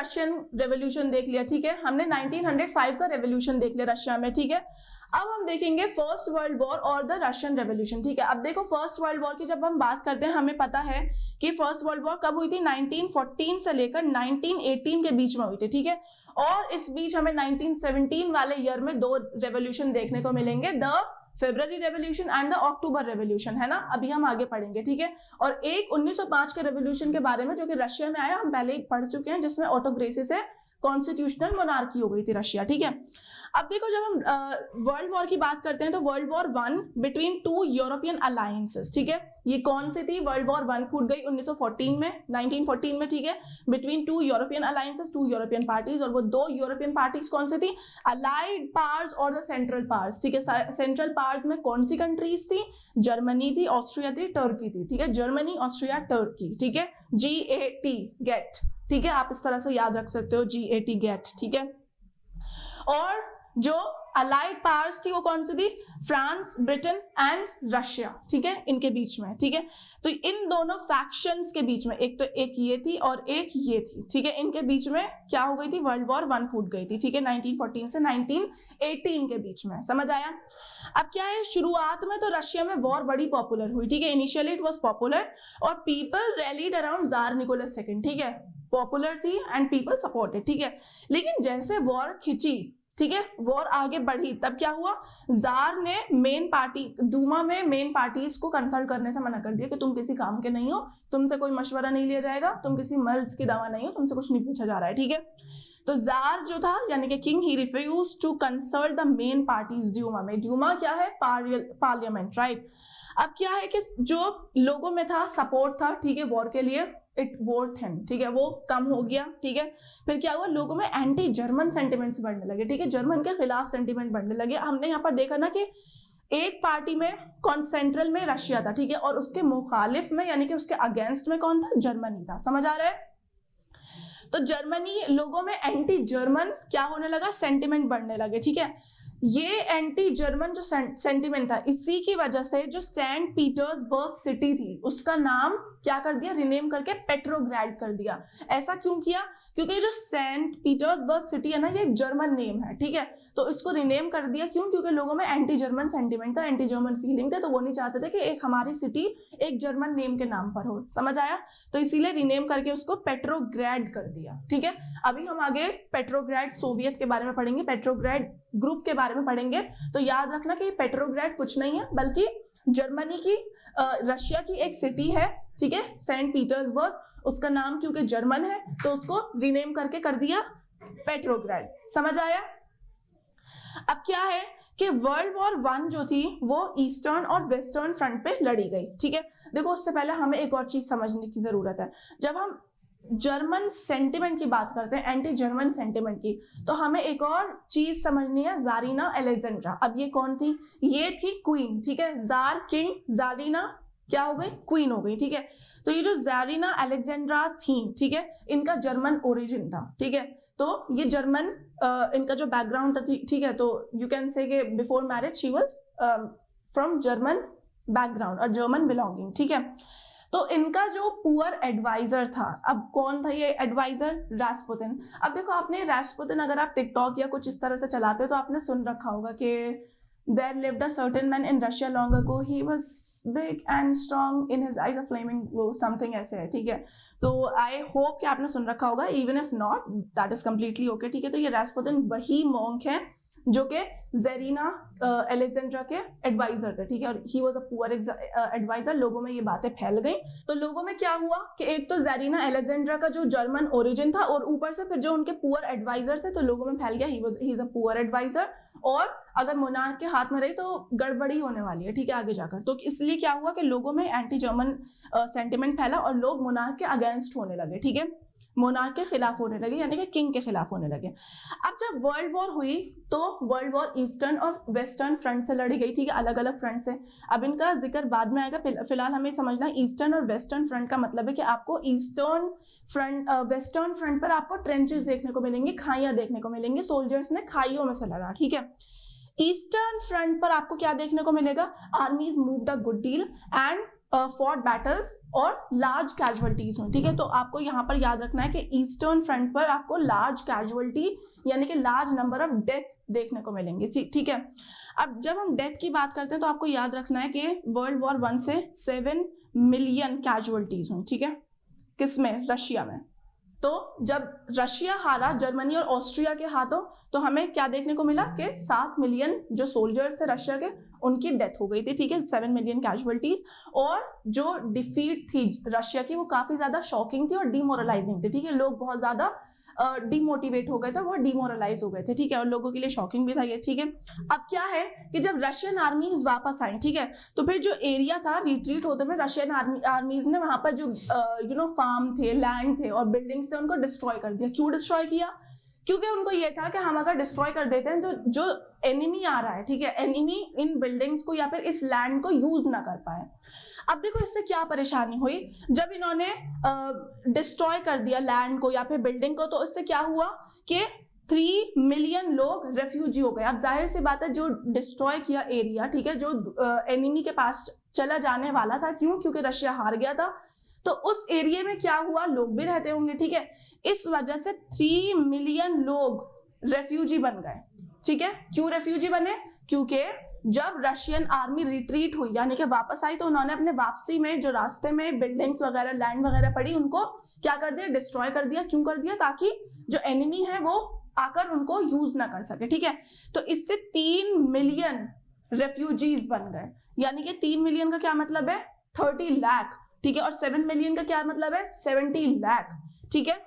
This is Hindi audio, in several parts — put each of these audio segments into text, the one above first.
रशियन रेवोल्यूशन देख लिया, ठीक है, हमने 1905 का रेवोल्यूशन देख लिया रशिया में, ठीक है। अब हम देखेंगे फर्स्ट वर्ल्ड वॉर और द रशियन रेवोल्यूशन, ठीक है। अब देखो फर्स्ट वर्ल्ड वॉर की जब हम बात करते हैं, हमें पता है कि फर्स्ट वर्ल्ड वॉर कब हुई थी, 1914 से लेकर 1918 के बीच में हुई थी, ठीक है। और इस बीच हमें 1917 वाले ईयर में दो रेवोल्यूशन देखने को मिलेंगे, the February revolution and the October revolution, है ना, अभी हम आगे पढ़ेंगे, ठीक है। और एक 1905 के रेवोल्यूशन के बारे में जो कि रशिया में आया, हम पहले ही पढ़ चुके हैं, जिसमें ऑटोक्रेसी से कॉन्स्टिट्यूशनल मोनार्की हो गई थी रशिया, ठीक है। अब देखो जब हम वर्ल्ड वॉर की बात करते हैं तो world war 1 between two European alliances, ठीक है, ये कौन सी थी, वर्ल्ड वॉर 1 फूट गई 1914 में, 1914 में, ठीक है, between two European alliances, two European parties, और वो दो यूरोपियन पार्टीज कौन सी थी, अलाइड पावर्स और द सेंट्रल पावर्स, ठीक है। सेंट्रल पावर्स में कौन सी कंट्रीज थी, जर्मनी थी, ऑस्ट्रिया थी, टर्की थी, ठीक है, जर्मनी, ऑस्ट्रिया, टर्की, ठीक है, GAT गेट, ठीक है, आप इस तरह से याद रख सकते हो, GAT गेट, ठीक है। और जो अलाइड पावर्स थी वो कौन सी थी, फ्रांस, ब्रिटेन एंड रशिया, ठीक है, इनके बीच में, ठीक है। तो इन दोनों फैक्शंस के बीच में एक ये थी और एक ये थी, ठीक है, इनके बीच में क्या हो गई थी, वर्ल्ड वॉर 1 फूट गई थी, ठीक है, 1914 से 1918 के बीच में, समझ आया। अब क्या है, शुरुआत में तो रशिया में वॉर बड़ी पॉपुलर हुई, ठीक है, इनिशियली इट वॉज पॉपुलर और people rallied around tsar Nicholas second, ठीक है, पॉपुलर थी एंड पीपल सपोर्टेड, ठीक है। लेकिन जैसे वॉर खिंची, ठीक है, वॉर आगे बढ़ी, तब क्या हुआ, जार ने मेन पार्टी डूमा में मेन पार्टीज को कंसल्ट करने से मना कर दिया कि तुम किसी काम के नहीं हो, तुमसे कोई मशवरा नहीं लिया जाएगा, तुम किसी मर्ज की दवा नहीं हो, तुमसे कुछ नहीं पूछा जा रहा है, ठीक है। तो जार जो था यानी कि king, he refuse to consult the main parties Duma में, ड्यूमा क्या है, पार्लियामेंट, राइट। अब क्या है कि जो लोगों में था सपोर्ट था, ठीक है, वॉर के लिए, इट वोर थिन, ठीक है, वो कम हो गया, ठीक है। फिर क्या हुआ, लोगों में एंटी जर्मन सेंटिमेंट्स बढ़ने लगे, ठीक है, जर्मन के खिलाफ सेंटिमेंट बढ़ने लगे। हमने यहाँ पर देखा ना कि एक पार्टी में कौन, सेंट्रल में रशिया था, ठीक है, और उसके मुखालिफ में यानी कि उसके अगेंस्ट में कौन था, जर्मनी था, समझ आ रहा है। तो जर्मनी, लोगों में एंटी जर्मन क्या होने लगा, सेंटिमेंट बढ़ने लगे, ठीक है। ये एंटी जर्मन जो सेंटिमेंट था, इसी की वजह से जो सेंट पीटर्सबर्ग सिटी थी उसका नाम क्या कर दिया, रिनेम करके पेट्रोग्राड कर दिया। ऐसा क्यों किया, क्योंकि जो सेंट पीटर्सबर्ग सिटी है ना, ये एक जर्मन नेम है, ठीक है, तो इसको रिनेम कर दिया, क्यों, क्योंकि लोगों में एंटी जर्मन सेंटिमेंट था, एंटी जर्मन फीलिंग थे, तो वो नहीं चाहते थे कि एक हमारी सिटी एक जर्मन नेम के नाम पर हो, समझ आया। तो इसीलिए रिनेम करके उसको पेट्रोग्राड कर दिया, ठीक है। अभी हम आगे पेट्रोग्राड सोवियत के बारे में पढ़ेंगे, पेट्रोग्राड ग्रुप के बारे में पढ़ेंगे, तो याद रखना कि पेट्रोग्राड कुछ नहीं है बल्कि जर्मनी की रशिया की एक सिटी है, ठीक है, सेंट पीटर्सबर्ग, उसका नाम क्योंकि जर्मन है तो उसको रीनेम करके कर दिया पेट्रोग्राड, समझ आया। अब क्या है कि वर्ल्ड वॉर 1 जो थी वो ईस्टर्न और वेस्टर्न फ्रंट पे लड़ी गई, ठीक है। देखो उससे पहले हमें एक और चीज समझने की जरूरत है, जब हम जर्मन सेंटिमेंट की बात करते हैं, एंटी जर्मन सेंटिमेंट की, तो हमें एक और चीज समझनी है, जारीना अलेक्जेंड्रा। अब ये कौन थी, ये थी क्वीन, ठीक है, जार किंग, जारीना क्या हो गई, क्वीन हो गई, ठीक है। तो ये जो जारीना अलेक्जेंड्रा थी, ठीक है, इनका जर्मन ओरिजिन था, ठीक है। तो ये जर्मन इनका जो बैकग्राउंड था, ठीक है, तो यू कैन से कि before marriage she was from German background और जर्मन बिलोंगिंग, ठीक है। तो इनका जो पुअर एडवाइजर था, अब कौन था ये एडवाइजर, रास्पुतिन। अब देखो आपने रास्पुतिन, अगर आप टिकटॉक या कुछ इस तरह से चलाते हो तो आपने सुन रखा होगा कि there lived a certain man in Russia long ago, he was big and strong, in his eyes a flaming glow, something ऐसे है, ठीक है। तो आई होप कि आपने सुन रखा होगा, even if not that is completely okay, ठीक है। तो ये रास्पुतिन वही मॉन्क है जो कि जेरिना अलेक्जेंड्रा के एडवाइजर थे, ठीक है, और he was a poor adviser. लोगों में ये बातें फैल गई, तो लोगों में क्या हुआ कि एक तो जेरिना अलेक्जेंड्रा का जो जर्मन ओरिजिन था और ऊपर से फिर जो उनके पुअर एडवाइजर थे, तो लोगों में फैल गया he is a poor adviser, और अगर मोनार्क के हाथ में रही तो गड़बड़ी होने वाली है, ठीक है, आगे जाकर। तो इसलिए क्या हुआ कि लोगों में एंटी जर्मन सेंटिमेंट फैला और लोग मोनार्क के अगेंस्ट होने लगे, ठीक है, मोनार्क के खिलाफ होने लगे, यानी कि किंग के खिलाफ होने लगे। अब जब वर्ल्ड वॉर हुई तो वर्ल्ड वॉर ईस्टर्न और वेस्टर्न फ्रंट से लड़ी गई, ठीक है, अलग अलग फ्रंट से। अब इनका जिक्र बाद में आएगा, फिलहाल हमें समझना ईस्टर्न और वेस्टर्न फ्रंट का मतलब है कि आपको ईस्टर्न फ्रंट, वेस्टर्न फ्रंट पर आपको ट्रेंचेस देखने को मिलेंगे, खाइयां देखने को मिलेंगी, सोल्जर्स ने खाइयों में से लड़ा, ठीक है। ईस्टर्न फ्रंट पर आपको क्या देखने को मिलेगा, आर्मीज moved a good deal and fought battles और लार्ज कैजुअलिटीज हुई, ठीक है। तो आपको यहाँ पर याद रखना है कि ईस्टर्न फ्रंट पर आपको लार्ज कैजुअलिटी यानी कि लार्ज नंबर ऑफ डेथ देखने को मिलेंगे, ठीक है। अब जब हम डेथ की बात करते हैं तो आपको याद रखना है कि वर्ल्ड वॉर 1 से 7 मिलियन कैजुअलिटीज हुई, ठीक है। किसमें? रशिया में। तो जब रशिया हारा जर्मनी और ऑस्ट्रिया के हाथों, तो हमें क्या देखने को मिला कि 7 मिलियन जो सोल्जर्स थे रशिया के, उनकी डेथ हो गई थी, ठीक है। 7 मिलियन कैजुअलिटीज। और जो डिफीट थी रशिया की वो काफी ज्यादा शॉकिंग थी और डिमोरलाइजिंग थी, ठीक है। लोग बहुत ज्यादा डिमोटिवेट हो गए थे, वो डिमोरलाइज हो गए थे, ठीक है। और लोगों के लिए शॉकिंग भी था ये, ठीक है। अब क्या है कि जब रशियन आर्मीज वापस आई, ठीक है, तो फिर जो एरिया था रिट्रीट होते में रशियन आर्मीज ने वहां पर जो फार्म थे, लैंड थे और बिल्डिंग्स थे उनको डिस्ट्रॉय कर दिया। क्यों डिस्ट्रॉय किया? क्योंकि उनको ये था कि हम अगर डिस्ट्रॉय कर देते हैं तो जो एनिमी आ रहा है, ठीक है, एनिमी इन बिल्डिंग्स को या फिर इस लैंड को यूज ना कर पाए। अब देखो इससे क्या परेशानी हुई, जब इन्होंने डिस्ट्रॉय कर दिया लैंड को या फिर बिल्डिंग को, तो इससे क्या हुआ कि 3 मिलियन लोग रेफ्यूजी हो गए। अब जाहिर सी बात है जो डिस्ट्रॉय किया एरिया, ठीक है, जो एनिमी के पास चला जाने वाला था, क्यों? क्योंकि रशिया हार गया था, तो उस एरिया में क्या हुआ, लोग भी रहते होंगे, ठीक है। इस वजह से 3 मिलियन लोग रेफ्यूजी बन गए, ठीक है। क्यों रेफ्यूजी बने? क्योंकि जब रशियन आर्मी रिट्रीट हुई यानी कि वापस आई, तो उन्होंने अपने वापसी में जो रास्ते में बिल्डिंग्स वगैरह, लैंड वगैरह पड़ी, उनको क्या कर दिया? डिस्ट्रॉय कर दिया। क्यों कर दिया? ताकि जो एनिमी है वो आकर उनको यूज ना कर सके, ठीक है। तो इससे 3 मिलियन रेफ्यूजीज बन गए, यानी कि 3 मिलियन का क्या मतलब है? 30 लाख, ठीक है। और 7 मिलियन का क्या मतलब है? 70 लाख, ठीक है।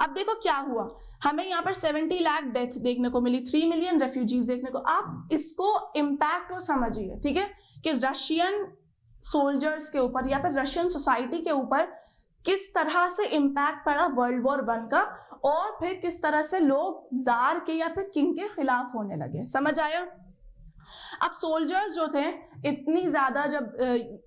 अब देखो क्या हुआ, हमें यहाँ पर 70 लाख डेथ देखने को मिली, 3 मिलियन रेफ्यूजीज देखने को। आप इसको इम्पैक्ट को समझिए, ठीक है, कि रशियन सोल्जर्स के ऊपर या फिर रशियन सोसाइटी के ऊपर किस तरह से इम्पैक्ट पड़ा वर्ल्ड वॉर 1 का, और फिर किस तरह से लोग जार के या फिर किंग के खिलाफ होने लगे। समझ आया? अब सोल्जर्स जो थे, इतनी ज्यादा जब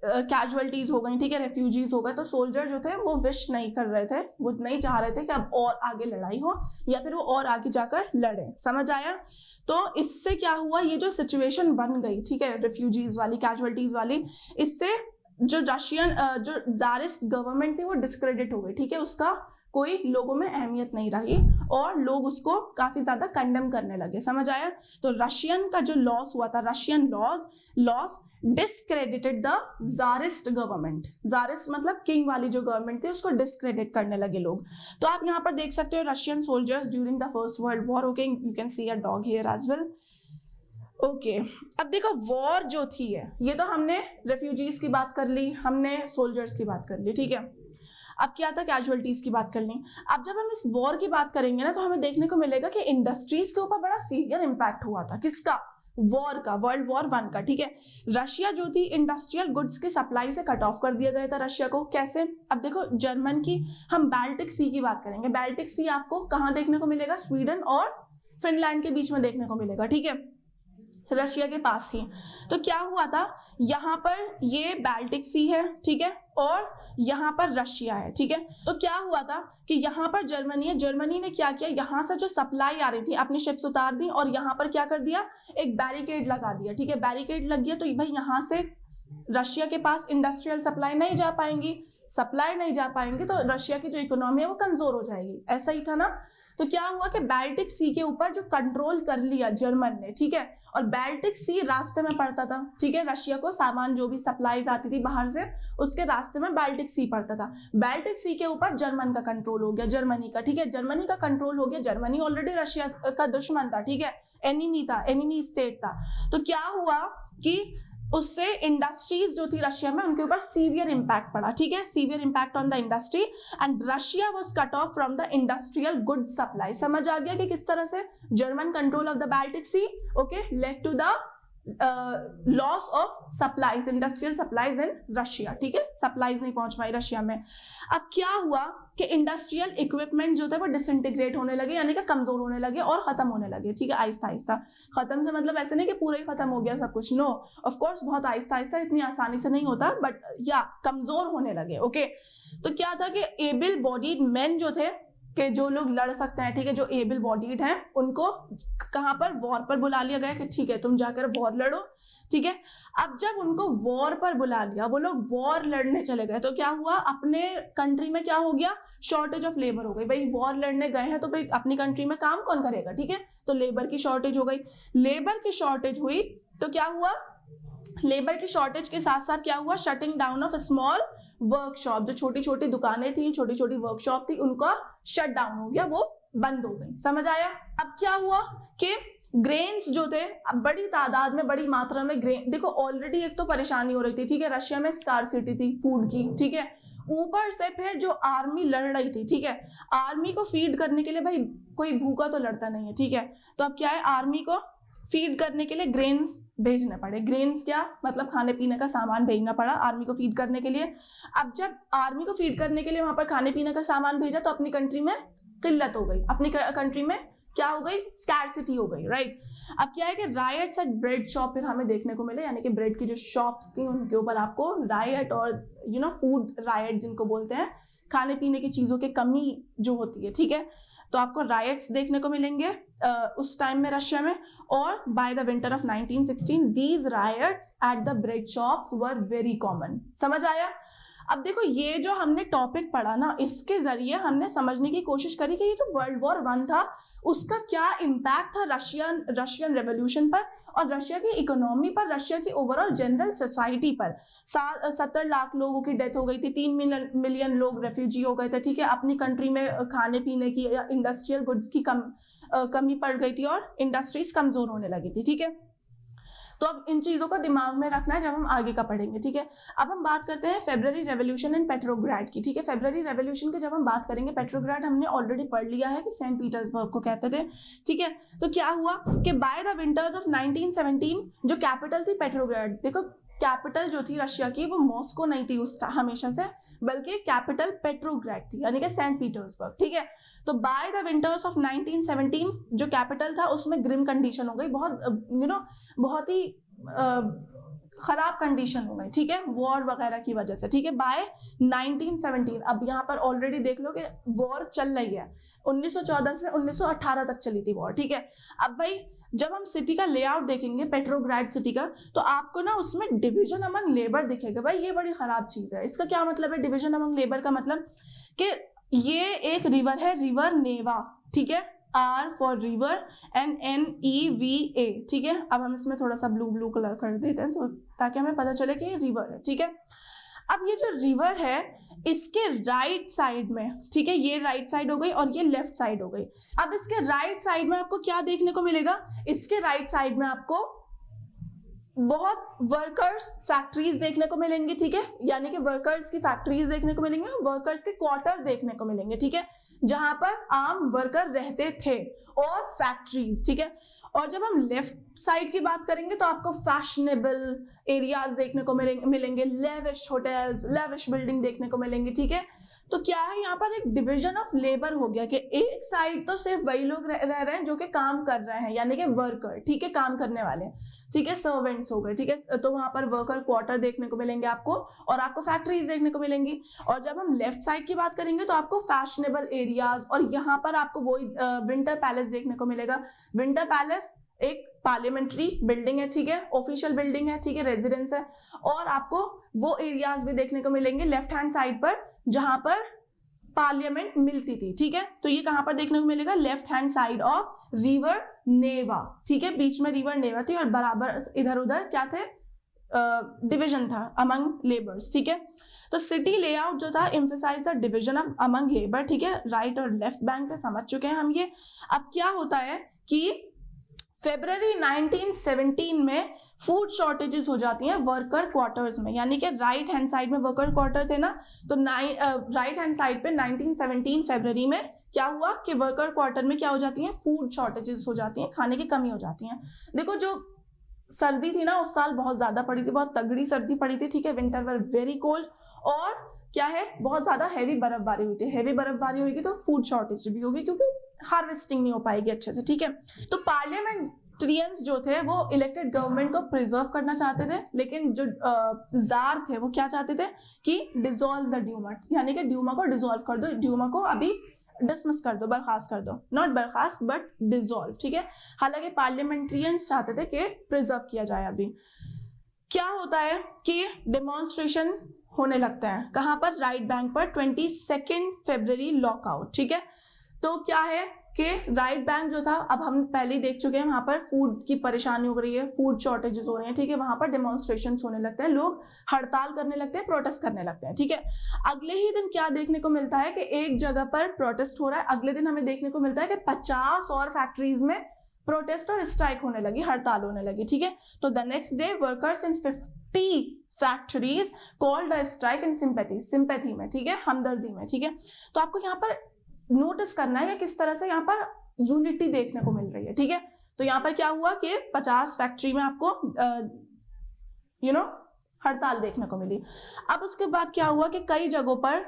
कैजुअलिटीज हो गई, ठीक है, रेफ्यूजीज हो गए, तो सोल्जर जो थे वो विश नहीं कर रहे थे, वो नहीं चाह रहे थे कि अब और आगे लड़ाई हो या फिर वो और आगे जाकर लड़े। समझ आया? तो इससे क्या हुआ, ये जो सिचुएशन बन गई, ठीक है, रेफ्यूजीज वाली, कैजुअलिटीज वाली, इससे जो रशियन जो जारिस्ट गवर्नमेंट थी वो डिस्क्रेडिट हो गई, ठीक है। उसका कोई लोगों में अहमियत नहीं रही और लोग उसको काफी ज्यादा कंडेम करने लगे। समझ आया? तो रशियन का जो लॉस हुआ था, Russian loss discredited the tsarist government. Tsarist मतलब किंग वाली जो गवर्नमेंट थी उसको डिस्क्रेडिट करने लगे लोग। तो आप यहाँ पर देख सकते हो Russian soldiers during the first world war. Okay, you can see a dog here as well. Okay, अब देखो वॉर जो थी है, ये तो हमने रेफ्यूजीज की बात कर ली, हमने सोल्जर्स की बात कर ली, ठीक है। अब क्या था, कैजुअलिटीज की बात करनी। अब जब हम इस वॉर की बात करेंगे ना, तो हमें देखने को मिलेगा कि इंडस्ट्रीज के ऊपर बड़ा सीवियर इंपैक्ट हुआ था। किसका? वॉर का, वर्ल्ड वॉर 1 का, ठीक है। रशिया जो थी इंडस्ट्रियल गुड्स की सप्लाई से कट ऑफ कर दिया गया था रशिया को। कैसे? अब देखो जर्मन की, हम बाल्टिक सी की बात करेंगे। बाल्टिक सी आपको कहाँ देखने को मिलेगा? स्वीडन और फिनलैंड के बीच में देखने को मिलेगा, ठीक है, रशिया के पास ही। तो क्या हुआ था, यहाँ पर ये बाल्टिक सी है, ठीक है, और यहाँ पर रशिया है, ठीक है। तो क्या हुआ था कि यहाँ पर जर्मनी ने क्या किया, यहाँ से जो सप्लाई आ रही थी अपनी शिप्स उतार दी और यहाँ पर क्या कर दिया, एक बैरिकेड लगा दिया, ठीक है। बैरिकेड लग गया तो भाई यहाँ से रशिया के पास इंडस्ट्रियल सप्लाई नहीं जा पाएंगी, तो रशिया की जो इकोनॉमी है वो कमजोर हो जाएगी। ऐसा ही था ना। तो क्या हुआ कि बाल्टिक सी के ऊपर जो कंट्रोल कर लिया जर्मन ने, ठीक है, और बाल्टिक सी रास्ते में पड़ता था, ठीक है। रशिया को सामान जो भी सप्लाईज आती थी बाहर से, उसके रास्ते में बाल्टिक सी पड़ता था। बाल्टिक सी के ऊपर जर्मन का कंट्रोल हो गया, जर्मनी का, ठीक है, जर्मनी का कंट्रोल हो गया। जर्मनी ऑलरेडी रशिया का दुश्मन था, ठीक है, एनिमी स्टेट था। तो क्या हुआ कि उससे इंडस्ट्रीज जो थी रशिया में, उनके ऊपर सीवियर इंपैक्ट पड़ा, ठीक है, severe impact on the industry and Russia was cut off from the industrial good supply. समझ आ गया कि किस तरह से German control of the Baltic sea, okay, led to the loss of supplies, industrial supplies in Russia, ठीक है, सप्लाईज नहीं पहुंच पाई रशिया में। अब क्या हुआ कि इंडस्ट्रियल इक्विपमेंट जो थे वो डिसइंटीग्रेट होने लगे, यानी कि कमजोर होने लगे और खत्म होने लगे, ठीक है, आहिस्ता आहिस्ता। खत्म से मतलब ऐसे नहीं कि पूरा ही खत्म हो गया सब कुछ, नो, ऑफ कोर्स बहुत आहिस्ता आहिस्ता, इतनी आसानी से नहीं होता, बट या कमजोर होने लगे। ओके, तो क्या था कि एबल बॉडीड मेन जो थे, कि जो लोग लड़ सकते हैं, ठीक है, जो एबल बॉडीड हैं, उनको कहाँ पर, वॉर पर बुला लिया गया कि ठीक है तुम जाकर वॉर लड़ो, ठीक है। अब जब उनको वॉर पर बुला लिया, वो लोग वॉर लड़ने चले गए, तो क्या हुआ, अपने कंट्री में क्या हो गया, शॉर्टेज ऑफ लेबर हो गई। भाई वॉर लड़ने गए हैं तो भाई अपनी कंट्री में काम कौन करेगा, ठीक है, तो लेबर की शॉर्टेज हो गई। लेबर की शॉर्टेज हुई तो क्या हुआ, लेबर की शॉर्टेज के साथ साथ क्या हुआ, shutting down of small workshop, जो छोटी छोटी दुकानें थी, छोटी छोटी वर्कशॉप थी, उनका शट डाउन हो गया, वो बंद हो गई। समझ आया। अब क्या हुआ कि ग्रेन्स जो थे, अब बड़ी तादाद में, बड़ी मात्रा में ग्रेन, देखो ऑलरेडी एक तो परेशानी हो रही थी, ठीक है, रशिया में स्कार्सिटी थी फूड की, ठीक है, ऊपर से फिर जो आर्मी लड़ रही थी, ठीक है, आर्मी को फीड करने के लिए, भाई कोई भूखा तो लड़ता नहीं है, ठीक है, तो अब क्या है, आर्मी को फीड करने के लिए ग्रेन्स भेजने पड़े। ग्रेन्स क्या मतलब, खाने पीने का सामान भेजना पड़ा आर्मी को फीड करने के लिए। अब जब आर्मी को फीड करने के लिए वहां पर खाने पीने का सामान भेजा, तो अपनी कंट्री में किल्लत हो गई, अपनी कंट्री में क्या हो गई, स्कैर्सिटी हो गई, राइट। अब क्या है कि रायट्स एट ब्रेड शॉप फिर हमें देखने को मिले, यानी कि ब्रेड की जो शॉप्स थी उनके ऊपर आपको रायट और फूड रायट जिनको बोलते हैं, खाने पीने की चीजों की कमी जो होती है, ठीक है, तो आपको रायट्स देखने को मिलेंगे उस टाइम में रशिया में। और by the winter of 1916 these riots at the bread shops were very common. समझ आया। अब देखो ये जो हमने टॉपिक पढ़ा ना, इसके जरिए हमने समझने की कोशिश करी कि ये जो वर्ल्ड वॉर 1 था उसका क्या इम्पैक्ट था रशियन रेवोल्यूशन पर और रशिया की इकोनॉमी पर, रशिया की ओवरऑल जनरल सोसाइटी पर। 70 लाख लोगों की डेथ हो गई थी, 3 मिलियन लोग रेफ्यूजी हो गए थे, ठीक है, अपनी कंट्री में खाने पीने की या इंडस्ट्रियल गुड्स की कमी पड़ गई थी और इंडस्ट्रीज कमजोर होने लगी थी, ठीक है। तो अब इन चीजों को दिमाग में रखना है जब हम आगे का पढ़ेंगे, ठीक है। अब हम बात करते हैं फेब्रुअरी रेवोल्यूशन इन पेट्रोग्राड की, ठीक है। फेब्रुअरी रेवोल्यूशन की जब हम बात करेंगे, पेट्रोग्राड हमने ऑलरेडी पढ़ लिया है कि सेंट पीटर्सबर्ग को कहते थे, ठीक है। तो क्या हुआ कि बाय द विंटर्स ऑफ 1917 जो कैपिटल थी पेट्रोग्राड, देखो कैपिटल जो थी रशिया की वो मॉस्को नहीं थी उस हमेशा से, बल्कि कैपिटल पेट्रोग्राड थी, यानी कि सेंट पीटर्सबर्ग, ठीक है। तो बाय द विंटर्स ऑफ 1917 जो कैपिटल था उसमें ग्रिम कंडीशन हो गई, बहुत ही खराब कंडीशन हो गई, ठीक है, वॉर वगैरह की वजह से, ठीक है। बाय 1917 अब यहाँ पर ऑलरेडी देख लो कि वॉर चल रही है, 1914 से 1918 तक चली थी वॉर, ठीक है। अब भाई जब हम सिटी का लेआउट देखेंगे, पेट्रोग्राड सिटी का, तो आपको ना उसमें डिवीजन अमंग लेबर दिखेगा। भाई ये बड़ी खराब चीज है। इसका क्या मतलब है डिवीजन अमंग लेबर का मतलब कि ये एक रिवर है, रिवर नेवा, ठीक है, R for river and NEVA, ठीक है। अब हम इसमें थोड़ा सा ब्लू कलर कर देते हैं तो ताकि हमें पता चले कि ये रिवर है, ठीक है। अब ये जो रिवर है इसके राइट साइड में, ठीक है, ये राइट साइड हो गई और ये लेफ्ट साइड हो गई। अब इसके राइट साइड में आपको क्या देखने को मिलेगा, इसके राइट साइड में आपको बहुत वर्कर्स फैक्ट्रीज देखने को मिलेंगी, ठीक है, यानी कि वर्कर्स की फैक्ट्रीज देखने को मिलेंगे, वर्कर्स के क्वार्टर देखने को मिलेंगे, ठीक है, जहां पर आम वर्कर रहते थे, और फैक्ट्रीज, ठीक है। और जब हम लेफ्ट साइड की बात करेंगे तो आपको फैशनेबल एरियाज देखने को मिलेंगे, लेविश होटल्स, लेविश बिल्डिंग देखने को मिलेंगे, ठीक है। तो क्या है, यहाँ पर एक डिवीजन ऑफ लेबर हो गया कि एक साइड तो सिर्फ वही लोग रह रहे हैं जो कि काम कर रहे हैं, यानी कि वर्कर, ठीक है, काम करने वाले, ठीक है, सर्वेंट्स हो गए, ठीक है। तो वहां पर वर्कर क्वार्टर देखने को मिलेंगे आपको, और आपको फैक्ट्रीज देखने को मिलेंगी। और जब हम लेफ्ट साइड की बात करेंगे तो आपको फैशनेबल एरियाज, और यहाँ पर आपको वही विंटर पैलेस देखने को मिलेगा। विंटर पैलेस एक पार्लियामेंट्री बिल्डिंग है, ठीक है, ऑफिशियल बिल्डिंग है, ठीक है, रेजिडेंस है। और आपको वो एरियाज भी देखने को मिलेंगे लेफ्ट हैंड साइड पर जहां पर पार्लियामेंट मिलती थी, ठीक है। तो ये कहां पर देखने को मिलेगा, left hand side of river Neva, ठीक है, बीच में रिवर नेवा थी और बराबर इधर उधर क्या थे, डिवीजन था अमंग लेबर्स, ठीक है। तो सिटी लेआउट जो था emphasise the division of among labour, ठीक है, राइट और लेफ्ट बैंक पे समझ चुके हैं हम ये। अब क्या होता है कि फरवरी 1917 में फूड शॉर्टेजेस हो जाती हैं वर्कर क्वार्टर्स में, यानी कि राइट हैंड साइड में वर्कर क्वार्टर थे ना, तो राइट हैंड साइड पे 1917 फरवरी में क्या हुआ कि वर्कर क्वार्टर में क्या हो जाती हैं, फूड शॉर्टेजेस हो जाती हैं, खाने की कमी हो जाती है। देखो जो सर्दी थी ना उस साल बहुत ज्यादा पड़ी थी, बहुत तगड़ी सर्दी पड़ी थी, ठीक है, विंटर वर वेरी कोल्ड, और क्या है, बहुत ज्यादा हैवी बर्फबारी हुई थी। हैवी बर्फबारी होगी तो फूड शॉर्टेज भी होगी क्योंकि हार्वेस्टिंग नहीं हो पाएगी अच्छे से, ठीक है। तो पार्लियामेंट्रियंस जो थे वो इलेक्टेड गवर्नमेंट को प्रिजर्व करना चाहते थे, लेकिन जो जार थे वो क्या चाहते थे कि डिसॉल्व द ड्यूमा, यानी कि ड्यूमा को डिसॉल्व कर दो, ड्यूमा को अभी डिसमिस कर दो, बर्खास्त कर दो, नॉट बर्खास्त बट डिसॉल्व, ठीक है। हालांकि पार्लियामेंट्रियंस चाहते थे कि प्रिजर्व किया जाए अभी। क्या होता है कि डेमोन्स्ट्रेशन होने लगता है कहाँ पर, राइट बैंक पर 22 फरवरी लॉकआउट, ठीक है। तो क्या है कि राइट बैंक जो था, अब हम पहले ही देख चुके हैं, वहां पर फूड की परेशानी हो रही है, फूड शॉर्टेजेस हो रहे हैं, ठीक है। वहां पर डेमोन्स्ट्रेशन होने लगते हैं, लोग हड़ताल करने लगते हैं, प्रोटेस्ट करने लगते हैं, ठीक है। अगले ही दिन क्या देखने को मिलता है कि एक जगह पर प्रोटेस्ट हो रहा है, अगले दिन हमें देखने को मिलता है कि 50 और फैक्ट्रीज में प्रोटेस्ट और स्ट्राइक होने लगी, हड़ताल होने लगी, ठीक है। तो the next day workers in 50 factories called a strike in sympathy में, ठीक है, हमदर्दी में, ठीक है। तो आपको यहाँ पर नोटिस करना है कि किस तरह से यहाँ पर यूनिटी देखने को मिल रही है, ठीक है। तो यहाँ पर क्या हुआ कि 50 फैक्ट्री में आपको हड़ताल देखने को मिली। अब उसके बाद क्या हुआ कि कई जगहों पर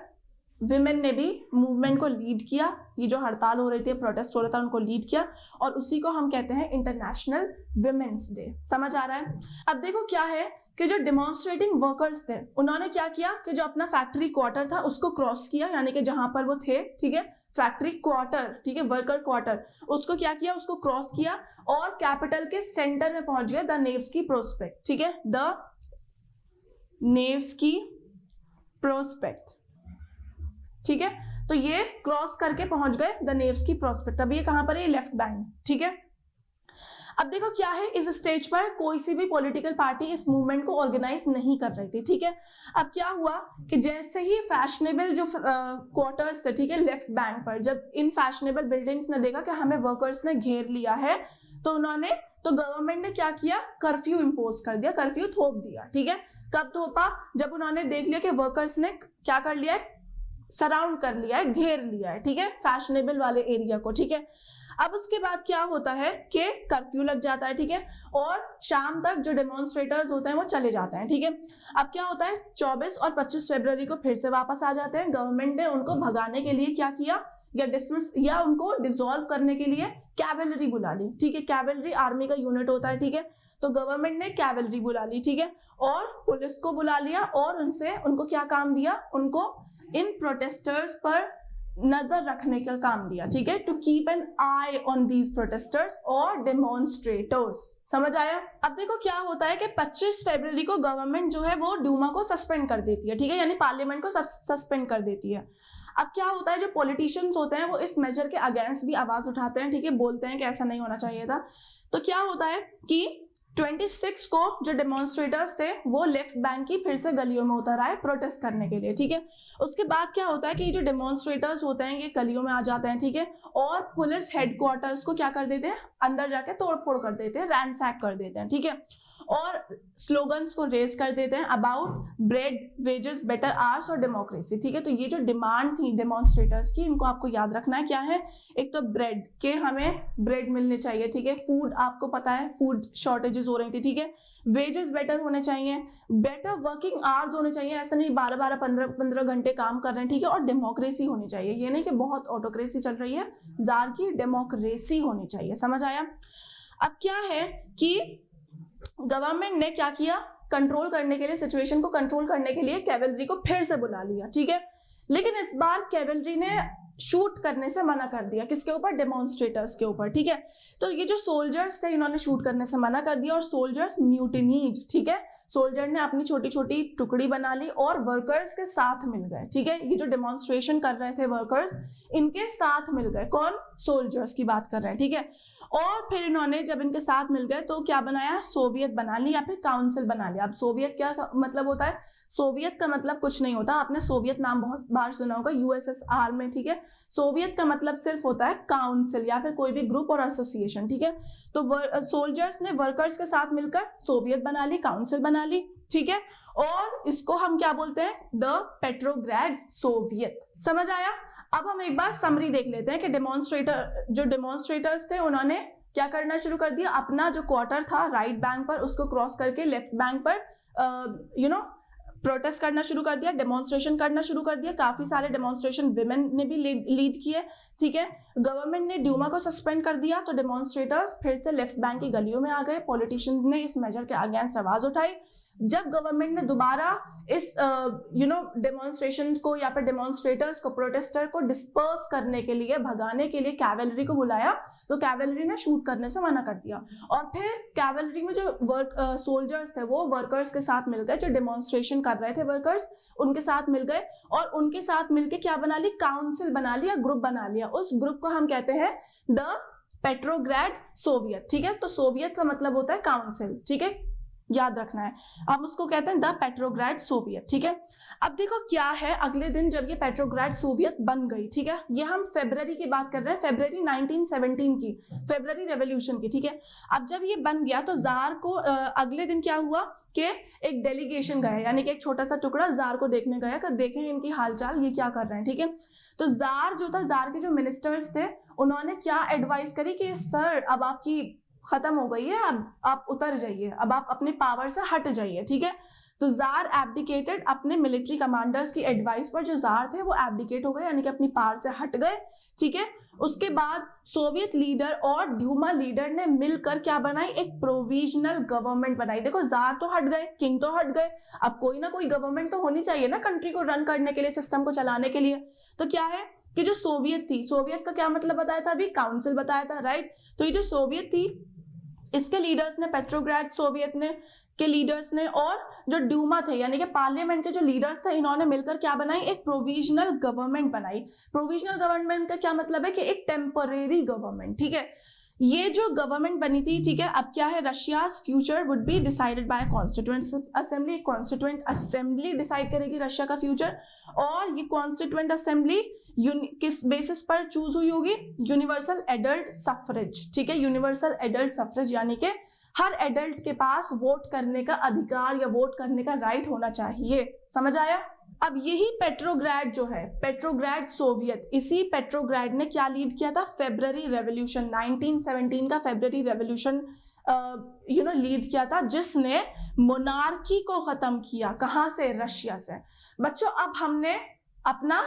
विमेन ने भी मूवमेंट को लीड किया, ये जो हड़ताल हो रही थी, प्रोटेस्ट हो रहा था, उनको लीड किया, और उसी को हम कहते हैं इंटरनेशनल विमेन्स डे। समझ आ रहा है। अब देखो क्या है कि जो डेमोन्स्ट्रेटिंग वर्कर्स थे उन्होंने क्या किया कि जो अपना फैक्ट्री क्वार्टर था उसको क्रॉस किया, यानी कि जहां पर वो थे, ठीक है, फैक्ट्री क्वार्टर, ठीक है, वर्कर क्वार्टर, उसको क्या किया, उसको क्रॉस किया और कैपिटल के सेंटर में पहुंच गए, द नेव्स्की प्रोस्पेक्ट, ठीक है, द नेव्स्की प्रोस्पेक्ट, ठीक है। तो ये क्रॉस करके पहुंच गए द नेव्स्की प्रोस्पेक्ट। अब ये कहां पर है, लेफ्ट बैंक, ठीक है। अब देखो क्या है, इस स्टेज पर कोई सी भी पॉलिटिकल पार्टी इस मूवमेंट को ऑर्गेनाइज नहीं कर रही थी, ठीक है। अब क्या हुआ कि जैसे ही फैशनेबल जो क्वार्टर्स थे, ठीक है, लेफ्ट बैंक पर, जब इन फैशनेबल बिल्डिंग्स ने देखा कि हमें वर्कर्स ने घेर लिया है, तो गवर्नमेंट ने क्या किया, कर्फ्यू इंपोज कर दिया, कर्फ्यू थोप दिया, ठीक है। कब थोपा, जब उन्होंने देख लिया कि वर्कर्स ने क्या कर लिया है, सराउंड कर लिया है, घेर लिया है, ठीक है, फैशनेबल वाले एरिया को, ठीक है। अब उसके बाद क्या होता है कि कर्फ्यू लग जाता है, ठीक है, और शाम तक जो डेमोन्स्ट्रेटर्स होते हैं वो चले जाते हैं, ठीक है। अब क्या होता है, 24 और 25 फरवरी को फिर से वापस आ जाते हैं। गवर्नमेंट ने उनको भगाने के लिए क्या किया, या डिसमिस या उनको डिसॉल्व करने के लिए कैवेलरी बुला ली, ठीक है। कैवेलरी आर्मी का यूनिट होता है, ठीक है। तो गवर्नमेंट ने कैवेलरी बुला ली, ठीक है, और पुलिस को बुला लिया, और उनको क्या काम दिया, उनको इन प्रोटेस्टर्स पर नजर रखने का काम दिया, ठीक है, to keep an eye on these protesters और डेमोन्स्ट्रेटर्स। समझ आया। अब देखो क्या होता है कि 25 फरवरी को गवर्नमेंट जो है वो डूमा को सस्पेंड कर देती है, ठीक है, यानी पार्लियामेंट को सस्पेंड कर देती है। अब क्या होता है, जो पॉलिटिशियंस होते हैं वो इस मेजर के अगेंस्ट भी आवाज उठाते हैं, ठीक है, बोलते हैं कि ऐसा नहीं होना चाहिए था। तो क्या होता है कि 26 को जो डेमोन्स्ट्रेटर्स थे वो लेफ्ट बैंक की फिर से गलियों में उतर आए प्रोटेस्ट करने के लिए, ठीक है। उसके बाद क्या होता है कि जो डेमोन्स्ट्रेटर्स होते हैं ये गलियों में आ जाते हैं, ठीक है, और पुलिस हेडक्वार्टर्स को क्या कर देते हैं, अंदर जाके तोड़फोड़ कर देते हैं, रैंसैक कर देते हैं, ठीक है, और स्लोगन्स को रेज कर देते हैं about bread, wages, better hours और डेमोक्रेसी, ठीक है। तो ये जो डिमांड थी डेमोन्स्ट्रेटर्स की, इनको आपको याद रखना है क्या है, एक तो ब्रेड के, हमें ब्रेड मिलने चाहिए, ठीक है, फूड, आपको पता है फूड शॉर्टेजेस हो रही थी, ठीक है, वेजेस बेटर होने चाहिए, बेटर वर्किंग आवर्स होने चाहिए, ऐसा नहीं 12-12, 15-15 घंटे काम कर रहे हैं, ठीक है, और डेमोक्रेसी होनी चाहिए, ये नहीं कि बहुत ऑटोक्रेसी चल रही है, जार की डेमोक्रेसी होनी चाहिए। समझ आया। अब क्या है कि गवर्नमेंट ने क्या किया, कंट्रोल करने के लिए, सिचुएशन को कंट्रोल करने के लिए कैवेलरी को फिर से बुला लिया, ठीक है, लेकिन इस बार कैवेलरी ने शूट करने से मना कर दिया, किसके ऊपर, डेमोन्स्ट्रेटर्स के ऊपर, ठीक है। तो ये जो सोल्जर्स थे इन्होंने शूट करने से मना कर दिया और सोल्जर्स म्यूटिनीड, ठीक है, सोल्जर ने अपनी छोटी छोटी टुकड़ी बना ली और वर्कर्स के साथ मिल गए, ठीक है, ये जो डेमोन्स्ट्रेशन कर रहे थे वर्कर्स, इनके साथ मिल गए, कौन, सोल्जर्स की बात कर रहे हैं, ठीक है। और फिर इन्होंने जब इनके साथ मिल गए तो क्या बनाया, सोवियत बना ली या फिर काउंसिल बना लिया। अब सोवियत क्या मतलब होता है, सोवियत का मतलब कुछ नहीं होता, आपने सोवियत नाम बहुत बार सुना होगा यूएसएसआर में, ठीक है। सोवियत का मतलब सिर्फ होता है काउंसिल या फिर कोई भी ग्रुप और एसोसिएशन, ठीक है। तो सोल्जर्स ने वर्कर्स के साथ मिलकर सोवियत बना ली, काउंसिल बना ली, ठीक है, और इसको हम क्या बोलते हैं, द पेट्रोग्राड सोवियत। समझ आया। अब हम एक बार समरी देख लेते हैं कि डेमोन्स्ट्रेटर्स थे उन्होंने क्या करना शुरू कर दिया, अपना जो क्वार्टर था राइट बैंक पर उसको क्रॉस करके लेफ्ट बैंक पर प्रोटेस्ट करना शुरू कर दिया, डेमोन्स्ट्रेशन करना शुरू कर दिया। काफी सारे डेमोन्स्ट्रेशन विमेन ने भी लीड किए, ठीक है। गवर्नमेंट ने ड्यूमा को सस्पेंड कर दिया तो डेमोन्स्ट्रेटर्स फिर से लेफ्ट बैंक की गलियों में आ गए। पॉलिटिशियंस ने इस मेजर के अगेंस्ट आवाज उठाई। जब गवर्नमेंट ने दोबारा इस डेमोन्स्ट्रेशन को या फिर डेमोन्स्ट्रेटर्स को, प्रोटेस्टर को डिस्पर्स करने के लिए, भगाने के लिए कैवेलरी को बुलाया, तो कैवेलरी ने शूट करने से मना कर दिया। और फिर कैवेलरी में जो सोल्जर्स थे वो वर्कर्स के साथ मिल गए, जो डेमोन्स्ट्रेशन कर रहे थे वर्कर्स उनके साथ मिल गए, और उनके साथ मिलके क्या बना ली, काउंसिल बना लिया, ग्रुप बना लिया। उस ग्रुप को हम कहते हैं द पेट्रोग्राड सोवियत, ठीक है। तो सोवियत का मतलब होता है काउंसिल, ठीक है, याद रखना है, हम उसको कहते हैं द पेट्रोग्राड सोवियत, ठीक है। अब देखो क्या है, अगले दिन जब ये पेट्रोग्राड सोवियत बन गई, ठीक है, ये हम फेब्रुअरी की बात कर रहे हैं, फेब्रुअरी 1917 की, फेब्रुअरी रेवोल्यूशन की, ठीक है। अब जब ये बन गया तो जार को अगले दिन क्या हुआ कि एक डेलीगेशन गया, यानी कि एक छोटा सा टुकड़ा जार को देखने गया कि देखें इनकी हालचाल, ये क्या कर रहे हैं, ठीक है। तो जार जो था, जार के जो मिनिस्टर्स थे, उन्होंने क्या एडवाइस करी कि सर अब आपकी खत्म हो गई है, अब आप उतर जाइए, अब आप अपने पावर से हट जाइए, ठीक है। तो जार एब्डिकेटेड, अपने मिलिट्री कमांडर्स की एडवाइस पर जो जार थे वो एब्डिकेट हो गए, यानी कि अपनी पावर से हट गए, ठीक है। उसके बाद सोवियत लीडर और ड्यूमा लीडर ने मिलकर क्या बनाई, एक प्रोविजनल गवर्नमेंट बनाई। देखो जार तो हट गए, किंग तो हट गए, अब कोई ना कोई गवर्नमेंट तो होनी चाहिए ना कंट्री को रन करने के लिए, सिस्टम को चलाने के लिए। तो क्या है कि जो सोवियत थी, सोवियत का क्या मतलब बताया था अभी, काउंसिल बताया था, राइट। तो ये जो सोवियत थी, इसके लीडर्स ने, पेट्रोग्राड सोवियत ने के लीडर्स ने और जो ड्यूमा थे यानी कि पार्लियामेंट के जो लीडर्स थे, इन्होंने मिलकर क्या बनाई, एक प्रोविजनल गवर्नमेंट बनाई। प्रोविजनल गवर्नमेंट का क्या मतलब है कि एक टेम्परेरी गवर्नमेंट, ठीक है। ये जो गवर्नमेंट बनी थी, ठीक है, अब क्या है, Russia's future would be decided by constituent assembly. Constituent assembly decide करेगी रशिया का फ्यूचर, और ये कॉन्स्टिट्यूएंट असेंबली किस बेसिस पर चूज हुई होगी, यूनिवर्सल एडल्ट सफरेज, ठीक है, यूनिवर्सल एडल्ट सफरेज, यानी कि हर एडल्ट के पास वोट करने का अधिकार या वोट करने का राइट होना चाहिए, समझ आया। अब यही पेट्रोग्राड जो है, पेट्रोग्राड सोवियत, इसी पेट्रोग्राड ने क्या लीड किया था, फेब्रुअरी रेवोल्यूशन, 1917 का फेब्रुअरी रेवोल्यूशन लीड किया था, जिसने मोनार्की को खत्म किया। कहां से, रशिया से। बच्चों अब हमने अपना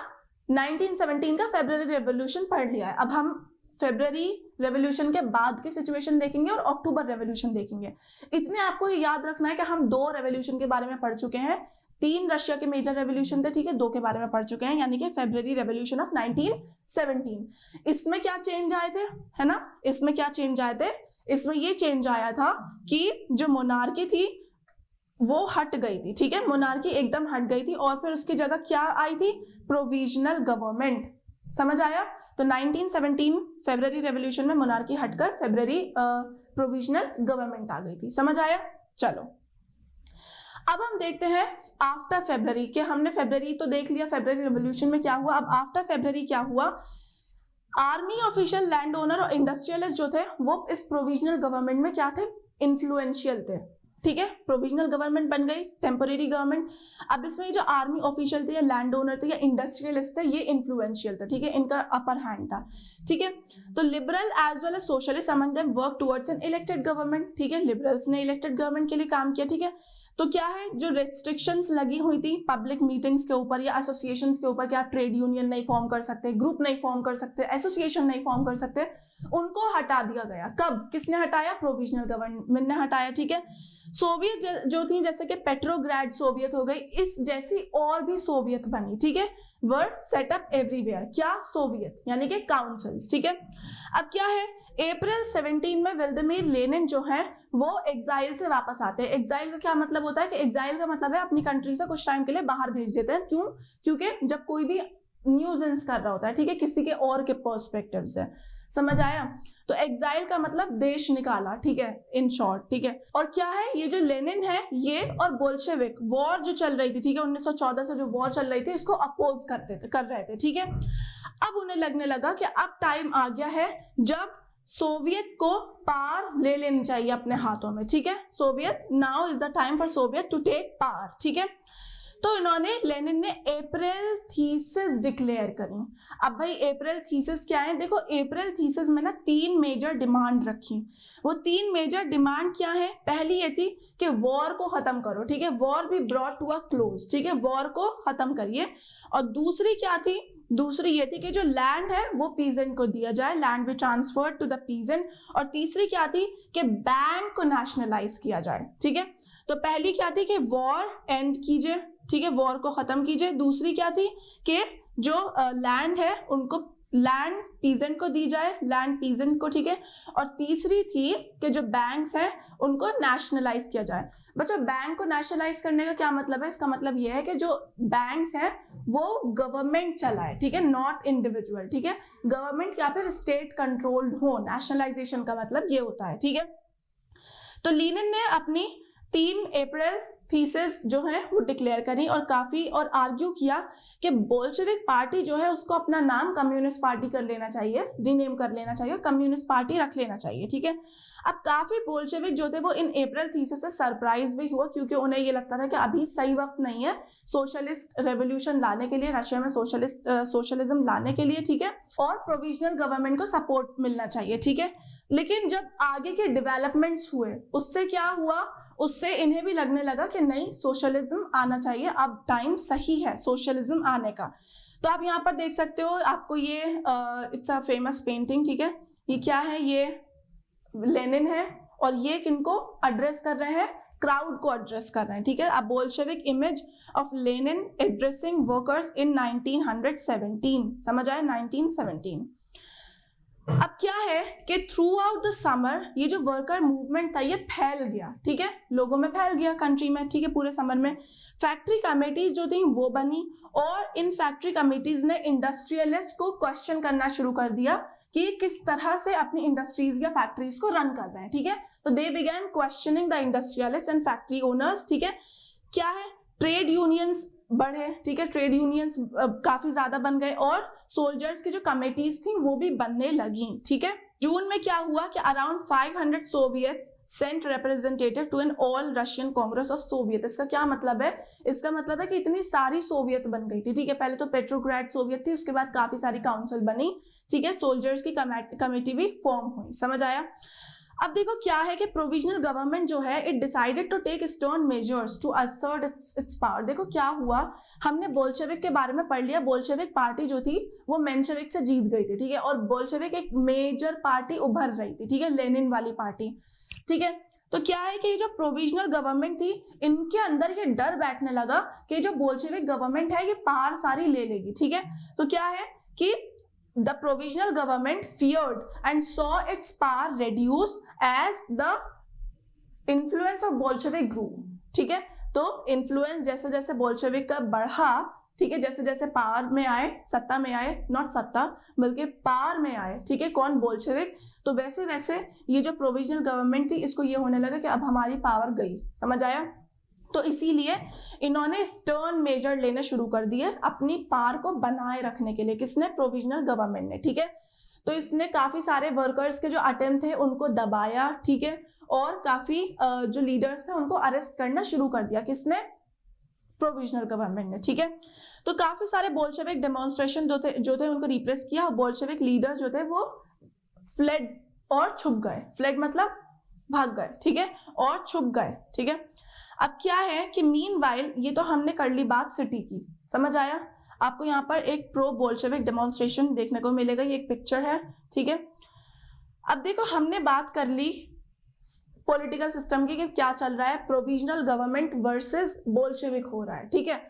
1917 का फेब्रुअरी रेवोल्यूशन पढ़ लिया है, अब हम फेब्रुअरी रेवोल्यूशन के बाद की सिचुएशन देखेंगे और अक्टूबर रेवोल्यूशन देखेंगे। इतने आपको ये याद रखना है कि हम 2 रेवोल्यूशन के बारे में पढ़ चुके हैं, 3 रशिया के मेजर रेवोल्यूशन थे, ठीक है, 2 के बारे में पढ़ चुके हैं, यानी कि फेब्रुअरी रेवोल्यूशन ऑफ 1917। इसमें क्या चेंज आए थे, है ना, इसमें क्या चेंज आए थे, इसमें ये चेंज आया था कि जो मोनार्की थी वो हट गई थी, ठीक है, मोनार्की एकदम हट गई थी, और फिर उसकी जगह क्या आई थी, प्रोविजनल गवर्नमेंट, समझ आया। तो 1917 फेब्रुअरी रेवोल्यूशन में मोनार्की हटकर फेब्रुअरी प्रोविजनल गवर्नमेंट आ गई थी, समझ आया। चलो अब हम देखते हैं आफ्टर फेब्रुअरी के, हमने फेब्रुअरी तो देख लिया, फेब्रुअरी रेवोल्यूशन में क्या हुआ। अब आफ्टर फेब्रुअरी क्या हुआ, आर्मी ऑफिशियल, लैंड ओनर और इंडस्ट्रियलिस्ट जो थे वो इस प्रोविजनल गवर्नमेंट में क्या थे, इन्फ्लुएंशियल थे, ठीक है। प्रोविजनल गवर्नमेंट बन गई, टेम्परेरी गवर्नमेंट। अब इसमें जो आर्मी ऑफिशियल थे या लैंड ओनर थे या इंडस्ट्रियलिस्ट थे, ये इन्फ्लुएंशियल थे, ठीक है, इनका अपर हैंड था, ठीक है। तो liberal as well as socialist among them work towards an elected government, ठीक है, लिबरल्स ने इलेक्टेड गवर्नमेंट के लिए काम किया, ठीक है। तो क्या है, जो रेस्ट्रिक्शंस लगी हुई थी पब्लिक मीटिंग्स के ऊपर या एसोसिएशंस के ऊपर, क्या ट्रेड यूनियन नहीं फॉर्म कर सकते, ग्रुप नहीं फॉर्म कर सकते, एसोसिएशन नहीं फॉर्म कर सकते, उनको हटा दिया गया। कब, किसने हटाया, प्रोविजनल गवर्नमेंट ने हटाया, ठीक है। सोवियत जो थी, जैसे कि पेट्रोग्राड सोवियत हो गई, इस जैसी और भी सोवियत बनी, ठीक है, वर सेटअप एवरीवेयर, क्या, सोवियत यानी कि काउंसिल्स, ठीक है। अब क्या है, अप्रैल 17 में व्लादिमीर लेनिन जो है वो एग्जाइल से वापस आते हैं। एग्जाइल का क्या मतलब होता है कि एग्जाइल का मतलब है अपनी कंट्री से कुछ टाइम के लिए बाहर भेज देते हैं। क्यों, क्योंकि जब कोई भी न्यूजेंस कर रहा होता है, ठीक है, किसी के और के पर्सपेक्टिव से, समझ आया। तो एग्जाइल का मतलब देश निकाला, ठीक है, इन शॉर्ट, ठीक है। और क्या है, ये जो लेनिन है ये और बोल्शेविक वॉर जो चल रही थी, ठीक है, 1914 से जो वॉर चल रही थी इसको अपोज कर रहे थे, ठीक है। अब उन्हें लगने लगा कि अब टाइम आ गया है जब सोवियत को पावर ले लेनी चाहिए अपने हाथों में, ठीक है। Soviet, now is the time for soviet to take power, ठीक है। तो इन्होंने, लेनिन ने अप्रैल थीसिस डिक्लेयर करी। अब भाई अप्रैल थीसिस क्या है, देखो अप्रैल थीसिस में ना 3 मेजर डिमांड रखी। वो 3 मेजर डिमांड क्या है, पहली ये थी कि वॉर को खत्म करो, ठीक है, war be brought to a close, ठीक है, वॉर को खत्म करिए। और दूसरी क्या थी, दूसरी ये थी कि जो लैंड है वो पीजेंट को दिया जाए, land be transferred to the peasant. और तीसरी क्या थी कि बैंक को नेशनलाइज किया जाए, ठीक है। तो पहली क्या थी कि वॉर एंड कीजिए, ठीक है, वॉर को खत्म कीजिए। दूसरी क्या थी कि जो लैंड है उनको लैंड पीजेंट को दी जाए, लैंड पीजेंट को, ठीक है। और तीसरी थी कि जो बैंक्स हैं उनको नेशनलाइज किया जाए। बच्चों बैंक को नेशनलाइज करने का क्या मतलब है? इसका मतलब यह है कि जो बैंक्स हैं वो गवर्नमेंट चलाए, ठीक है, नॉट इंडिविजुअल, ठीक है, गवर्नमेंट या फिर स्टेट कंट्रोल्ड हो। नेशनलाइजेशन का मतलब ये होता है, ठीक है। तो लीनिन ने अपनी 3 अप्रैल थीसिस जो है वो डिक्लेयर करी और काफी और आर्ग्यू किया कि बोल्शेविक पार्टी जो है उसको अपना नाम कम्युनिस्ट पार्टी कर लेना चाहिए, रीनेम कर लेना चाहिए, कम्युनिस्ट पार्टी रख लेना चाहिए, ठीक है। अब काफी बोल्शेविक जो थे वो इन अप्रैल थीसिस से सरप्राइज भी हुआ, क्योंकि उन्हें ये लगता था कि अभी सही वक्त नहीं है सोशलिस्ट रेवोल्यूशन लाने के लिए, रशिया में सोशलिज्म लाने के लिए, ठीक है, और प्रोविजनल गवर्नमेंट को सपोर्ट मिलना चाहिए, ठीक है। लेकिन जब आगे के डेवलपमेंट्स हुए उससे क्या हुआ, उससे इन्हें भी लगने लगा कि नहीं, सोशलिज्म आना चाहिए, अब टाइम सही है सोशलिज्म आने का। तो आप यहाँ पर देख सकते हो, आपको ये इट्स अ फेमस पेंटिंग, ठीक है, ये क्या है, ये लेनिन है और ये किनको एड्रेस कर रहे हैं, क्राउड को एड्रेस कर रहे हैं, ठीक है। अब Bolshevik image of Lenin addressing workers in 1917, समझ आए, 1917। अब क्या है कि थ्रू आउट द समर ये जो वर्कर मूवमेंट था ये फैल गया, ठीक है, लोगों में फैल गया, कंट्री में, ठीक है, पूरे समर में। फैक्ट्री कमेटीज जो थी वो बनी और इन फैक्ट्री कमेटीज ने इंडस्ट्रियलिस्ट को क्वेश्चन करना शुरू कर दिया कि किस तरह से अपनी इंडस्ट्रीज या फैक्ट्रीज को रन कर रहे हैं, ठीक है। तो they began questioning the industrialist and factory owners, ठीक है। क्या है, ट्रेड यूनियंस बढ़े, ठीक है, ट्रेड यूनियंस काफी ज्यादा बन गए और सोल्जर्स की जो कमेटीज थी वो भी बनने लगी, ठीक है। जून में क्या हुआ कि around 500 soviet sent representative to an all Russian congress of soviet. इसका क्या मतलब है? इसका मतलब है कि इतनी सारी सोवियत बन गई थी, ठीक है। पहले तो पेट्रोग्राड सोवियत थी, उसके बाद काफी सारी काउंसिल बनी, ठीक है, सोल्जर्स की कमेटी भी फॉर्म हुई, समझ आया। अब देखो क्या है कि प्रोविजनल गवर्नमेंट जो है it decided to take stern measures to assert its power. देखो क्या हुआ, हमने बोल्शेविक के बारे में पढ़ लिया, बोल्शेविक पार्टी जो थी वो मेंशेविक से जीत गई थी, ठीक है, और बोल्शेविक एक मेजर पार्टी उभर रही थी, ठीक है, लेनिन वाली पार्टी, ठीक है। तो क्या है कि जो प्रोविजनल गवर्नमेंट थी इनके अंदर ये डर बैठने लगा कि जो बोल्शेविक गवर्नमेंट है ये पावर सारी ले लेगी, ठीक है। तो क्या है कि the provisional government feared and saw its power reduce as the influence of Bolshevik grew, ठीक है। तो इन्फ्लुएंस जैसे जैसे बोल्शेविक का बढ़ा, ठीक है, जैसे जैसे पावर में आए, सत्ता में आए, नॉट सत्ता बल्कि पावर में आए, ठीक है, कौन, बोल्शेविक, तो वैसे वैसे ये जो प्रोविजनल गवर्नमेंट थी इसको ये होने लगा कि अब हमारी पावर गई, समझ आया। तो इसीलिए इन्होंने स्टर्न मेजर लेने शुरू कर दिए अपनी पावर को बनाए रखने के लिए, किसने, प्रोविजनल गवर्नमेंट ने, ठीक है। तो इसने काफी सारे वर्कर्स के जो अटेम्प्ट थे उनको दबाया, ठीक है, और काफी जो लीडर्स थे उनको अरेस्ट करना शुरू कर दिया, किसने, प्रोविजनल गवर्नमेंट ने, ठीक है। तो काफी सारे बोल्शेविक डेमोन्स्ट्रेशन जो थे उनको रिप्रेस किया और बोल्शेविक लीडर जो थे वो फ्लेड और छुप गए, फ्लेड मतलब भाग गए, ठीक है, और छुप गए, ठीक है। अब क्या है कि मीनवाइल ये तो हमने कर ली बात सिटी की, समझ आया। आपको यहाँ पर एक प्रो बोल्शेविक डेमोन्स्ट्रेशन देखने को मिलेगा, ये एक पिक्चर है, ठीक है। अब देखो हमने बात कर ली पॉलिटिकल सिस्टम की कि क्या चल रहा है, प्रोविजनल गवर्नमेंट वर्सेस बोल्शेविक हो रहा है, ठीक है।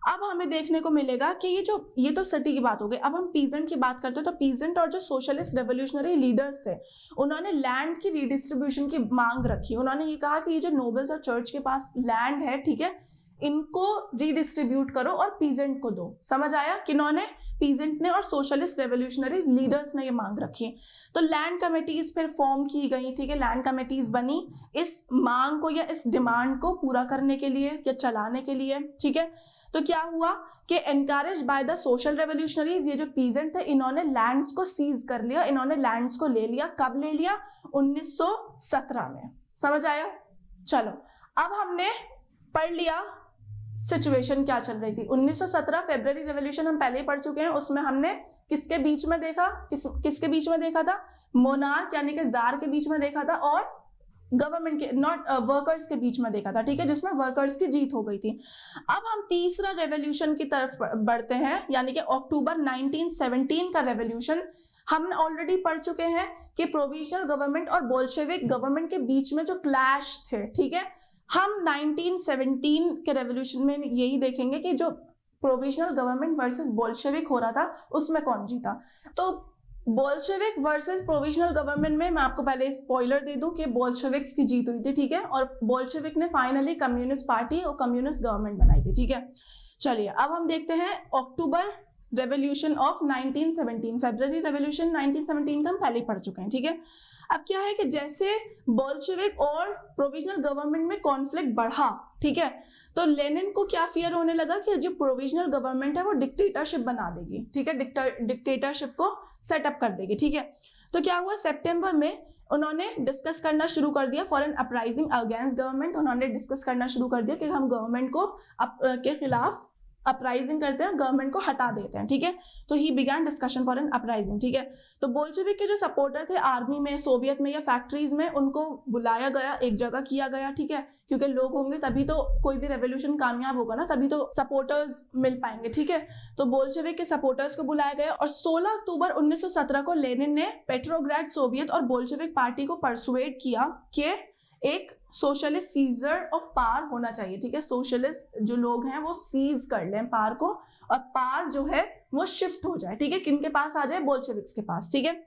अब हमें देखने को मिलेगा कि ये तो सिटी की बात हो गई। अब हम पीजेंट की बात करते हैं, तो पीजेंट और जो सोशलिस्ट रेवोल्यूशनरी लीडर्स थे उन्होंने लैंड की रीडिस्ट्रीब्यूशन की मांग रखी। उन्होंने ये कहा कि ये जो नोबल्स और चर्च के पास लैंड है, ठीक है, इनको रीडिस्ट्रीब्यूट करो और पीजेंट को दो, समझ आया। किन्होंने, पीजेंट ने और सोशलिस्ट रेवोल्यूशनरी लीडर्स ने ये मांग रखी। तो लैंड कमेटीज फिर फॉर्म की गई, ठीक है, लैंड कमेटीज बनी इस मांग को या इस डिमांड को पूरा करने के लिए या चलाने के लिए, ठीक है। तो क्या हुआ कि encourage by the social revolutionaries ये जो पीजेंट थे इन्होंने लैंड्स को सीज कर लिया, इन्होंने लैंड्स को ले लिया। कब ले लिया? 1917 में, समझ आया। चलो अब हमने पढ़ लिया सिचुएशन क्या चल रही थी। 1917 फेब्रुअरी रेवोल्यूशन हम पहले ही पढ़ चुके हैं, उसमें हमने किसके बीच में देखा, किसके बीच में देखा था, मोनार्क यानी कि जार के बीच में देखा था और गवर्नमेंट के नॉट वर्कर्स के बीच में देखा था, ठीक है, जिसमें वर्कर्स की जीत हो गई थी। अब हम तीसरा रेवोल्यूशन की तरफ बढ़ते हैं, यानी कि अक्टूबर 1917 का रेवोल्यूशन। हम ऑलरेडी पढ़ चुके हैं कि प्रोविजनल गवर्नमेंट और बोल्शेविक गवर्नमेंट के बीच में जो क्लैश थे, ठीक है, हम 1917 के रेवोल्यूशन में यही देखेंगे कि जो प्रोविजनल गवर्नमेंट वर्सेस बोल्शेविक हो रहा था उसमें कौन जीता। तो बोल्शेविक वर्सेस प्रोविजनल गवर्नमेंट में मैं आपको पहले स्पॉइलर दे दूं कि बोल्शेविक्स की जीत हुई थी, ठीक है, और बोल्शेविक ने फाइनली कम्युनिस्ट पार्टी और कम्युनिस्ट गवर्नमेंट बनाई थी, ठीक है। चलिए अब हम देखते हैं अक्टूबर रेवोल्यूशन ऑफ 1917, फेब्रुअरी रेवोल्यूशन 1917 का हम पहले ही पढ़ चुके हैं, ठीक है। अब क्या है कि जैसे बोल्शेविक और प्रोविजनल गवर्नमेंट में कॉन्फ्लिक्ट बढ़ा, ठीक है, तो लेनिन को क्या फियर होने लगा कि जो प्रोविजनल गवर्नमेंट है वो डिक्टेटरशिप बना देगी, ठीक है, डिक्टेटरशिप को सेटअप कर देगी, ठीक है। तो क्या हुआ, सितंबर में उन्होंने डिस्कस करना शुरू कर दिया for an uprising against government. उन्होंने डिस्कस करना शुरू कर दिया कि हम गवर्नमेंट को के खिलाफ अपराइजिंग करते हैं, गवर्नमेंट को हटा देते हैं, ठीक है। तो he began discussion for an uprising, ठीक है। तो बोल्शेविक के जो सपोर्टर थे आर्मी में, सोवियत में या फैक्ट्रीज में, उनको बुलाया गया, एक जगह किया गया, ठीक है, क्योंकि लोग होंगे तभी तो कोई भी रेवोल्यूशन कामयाब होगा ना, तभी तो सपोर्टर्स मिल पाएंगे, ठीक है। तो बोल्शेविक के सपोर्टर्स को बुलाया गया और 16 अक्टूबर 1917 को लेनिन ने पेट्रोग्राड सोवियत और बोल्शेविक पार्टी को परसुएड किया कि एक सोशलिस्ट सीजर ऑफ पावर होना चाहिए, ठीक है। सोशलिस्ट जो लोग हैं वो सीज कर लें पावर को, और पावर जो है वो शिफ्ट हो जाए, ठीक है, किन के पास आ जाए, बोल्शेविक्स के पास, ठीक है।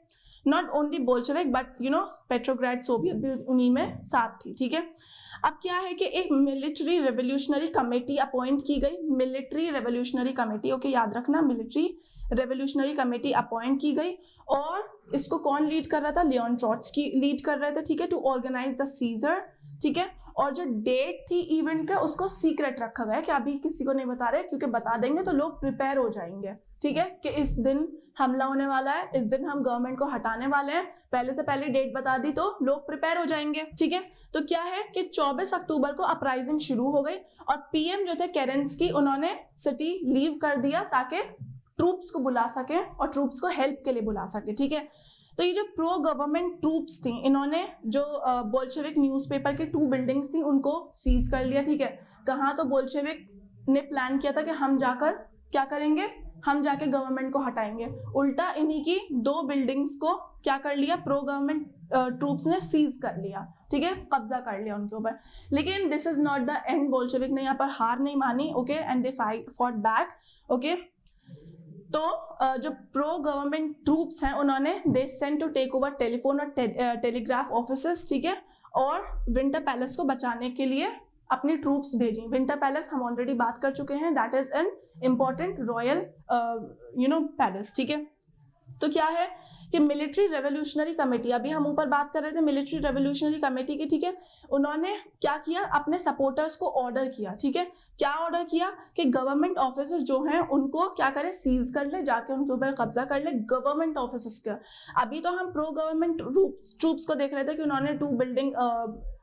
Not only Bolshevik but Petrograd Soviet भी उन्हीं में साथ थी, ठीक है। अब क्या है कि एक मिलिट्री रेवोल्यूशनरी कमेटी अपॉइंट की गई, मिलिट्री रेवोल्यूशनरी कमेटी, ओके, याद रखना, मिलिट्री रेवोल्यूशनरी कमेटी अपॉइंट की गई, और इसको कौन लीड कर रहा था, लियोन ट्रोट्स्की लीड कर रहे थे, ठीक है, टू ऑर्गेनाइज द सीजर, ठीक है। और जो डेट थी इवेंट का उसको सीक्रेट रखा गया कि अभी किसी को नहीं बता रहे, क्योंकि बता देंगे तो लोग प्रिपेयर हो जाएंगे, ठीक है, कि इस दिन हमला होने वाला है, इस दिन हम गवर्नमेंट को हटाने वाले हैं, पहले से पहले डेट बता दी तो लोग प्रिपेयर हो जाएंगे, ठीक है। तो क्या है कि 24 अक्टूबर को अपराइजिंग शुरू हो गई और पीएम जो थे केरेंस्की, उन्होंने सिटी लीव कर दिया ताकि ट्रूप्स को बुला सके और ट्रूप्स को हेल्प के लिए बुला सके, ठीक है। तो ये जो प्रो गवर्नमेंट ट्रूप्स थी, इन्होंने जो बोल्शेविक न्यूज़पेपर की 2 बिल्डिंग्स थी उनको सीज कर लिया, ठीक है। कहाँ, तो बोल्शेविक ने प्लान किया था कि हम जाकर क्या करेंगे, हम जाके गवर्नमेंट को हटाएंगे, उल्टा इन्हीं की 2 बिल्डिंग्स को क्या कर लिया, प्रो गवर्नमेंट ट्रूप्स ने सीज कर लिया, ठीक है, कब्जा कर लिया उनके ऊपर। लेकिन this is not the end, Bolshevik ने यहाँ पर हार नहीं मानी, okay, and they fought back, okay. तो जो प्रो गवर्नमेंट ट्रूप्स हैं उन्होंने they sent to take over telephone और टेलीग्राफ ऑफिसेस, ठीक है, और विंटर पैलेस को बचाने के लिए अपनी ट्रूप्स भेजी। विंटर पैलेस हम ऑलरेडी बात कर चुके हैं, that is an important royal palace, ठीक है। तो क्या है कि मिलिट्री रेवोल्यूशनरी कमेटी, अभी हम ऊपर बात कर रहे थे मिलिट्री रेवोल्यूशनरी कमेटी की, ठीक है, उन्होंने क्या किया, अपने सपोर्टर्स को ऑर्डर किया, ठीक है। क्या ऑर्डर किया कि गवर्नमेंट ऑफिसर्स जो हैं उनको क्या करे, सीज कर ले, जाके उनके ऊपर कब्जा कर ले, गवर्नमेंट ऑफिसर्स का। अभी तो हम प्रो गवर्नमेंट ट्रूप्स को देख रहे थे कि उन्होंने 2 बिल्डिंग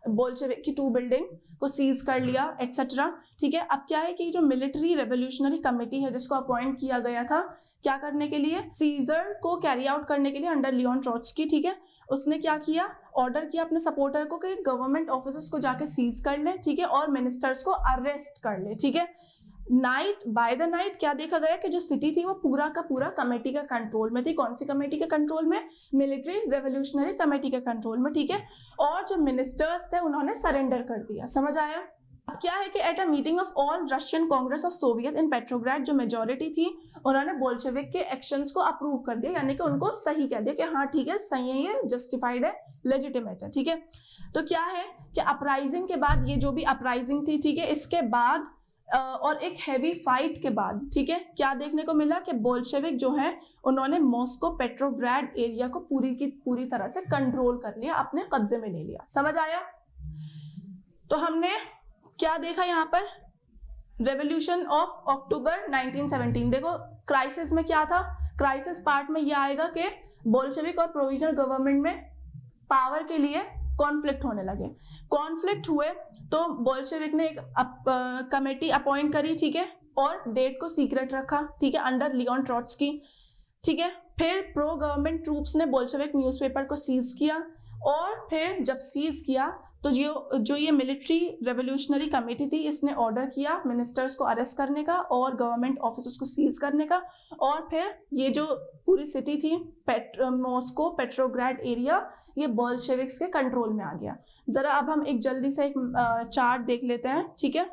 बोल्शेविक की 2 बिल्डिंग को सीज कर लिया एटसेट्रा, ठीक है। अब क्या है कि जो मिलिट्री रेवोल्यूशनरी कमेटी है जिसको अपॉइंट किया गया था क्या करने के लिए, सीजर को कैरी आउट करने के लिए अंडर लियोन ट्रोट्स्की, ठीक है, उसने क्या किया, ऑर्डर किया अपने सपोर्टर को कि गवर्नमेंट ऑफिसर्स को जाके सीज कर ले, ठीक है, और मिनिस्टर्स को अरेस्ट कर ले, ठीक है। नाइट बाय द नाइट क्या देखा गया कि जो सिटी थी वो पूरा का पूरा कमेटी का कंट्रोल में थी। कौन सी कमेटी के कंट्रोल में, मिलिट्री रेवोल्यूशनरी कमेटी के कंट्रोल में, ठीक है। और जो मिनिस्टर्स थे उन्होंने सरेंडर कर दिया, समझ आया। अब क्या है कि at a meeting of all Russian congress of Soviet in Petrograd, जो मेजोरिटी थी उन्होंने बोल्शेविक के एक्शंस को अप्रूव कर दिया, यानी कि उनको सही कह दिया कि हाँ ठीक है, सही है, ये जस्टिफाइड है, लेजिटिमेट है, ठीक है। तो क्या है कि अपराइजिंग के बाद, ये जो भी अपराइजिंग थी, ठीक है, इसके बाद और एक हैवी फाइट के बाद, ठीक है, क्या देखने को मिला कि बोल्शेविक जो है उन्होंने मॉस्को पेट्रोग्राड एरिया को पूरी की पूरी तरह से कंट्रोल कर लिया, अपने कब्जे में ले लिया, समझ आया। तो हमने क्या देखा यहाँ पर, रेवोल्यूशन ऑफ अक्टूबर 1917। देखो क्राइसिस में क्या था, क्राइसिस पार्ट में यह आएगा कि बोल्शेविक और प्रोविजनल गवर्नमेंट में पावर के लिए कॉन्फ्लिक्ट होने लगे। कॉन्फ्लिक्ट हुए तो बोल्शेविक ने एक कमेटी अपॉइंट करी, ठीक है, और डेट को सीक्रेट रखा, ठीक है, अंडर लियोन ट्रोट्स्की, ठीक है। फिर प्रो गवर्नमेंट ट्रूप्स ने बोल्शेविक न्यूज़पेपर को सीज किया, और फिर जब सीज किया तो जो ये मिलिट्री रेवोल्यूशनरी कमेटी थी, इसने ऑर्डर किया मिनिस्टर्स को अरेस्ट करने का और गवर्नमेंट ऑफिसर्स को सीज करने का, और फिर ये जो पूरी सिटी थी मॉस्को पेट्रोग्राड एरिया, ये बोल्शेविक्स के कंट्रोल में आ गया। जरा अब हम एक जल्दी से एक चार्ट देख लेते हैं, ठीक है।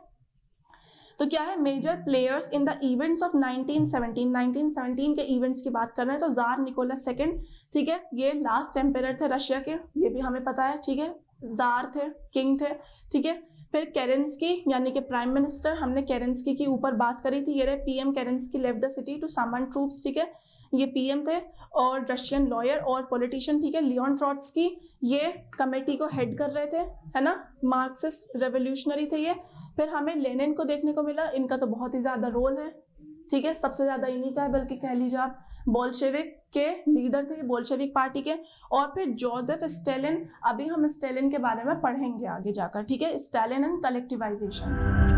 तो क्या है major players in the events of 1917 के इवेंट्स की बात कर रहे हैं। तो जार निकोलस सेकंड, ठीक है, ये लास्ट एम्पेरर थे रशिया के, ये भी हमें पता है, ठीक है, जार थे, किंग थे, ठीक है। फिर केरेंस्की यानी कि प्राइम मिनिस्टर, हमने केरेंस्की की ऊपर बात करी थी, ये रहे PM Kerensky left the city to summon troops, ठीक है, ये पीएम थे। और रशियन लॉयर और पॉलिटिशियन, ठीक है, लियोन ट्रॉट्स्की, ये कमेटी को हेड कर रहे थे, है ना, मार्क्सिस्ट रेवोल्यूशनरी थे ये। फिर हमें लेनिन को देखने को मिला, इनका तो बहुत ही ज्यादा रोल है, ठीक है, सबसे ज्यादा इन्हीं का है, बल्कि कह लीजिए आप बोल्शेविक के लीडर थे, बोल्शेविक पार्टी के। और फिर जोसेफ स्टालिन, अभी हम स्टालिन के बारे में पढ़ेंगे आगे जाकर, ठीक है, स्टालिन एंड कलेक्टिवाइजेशन।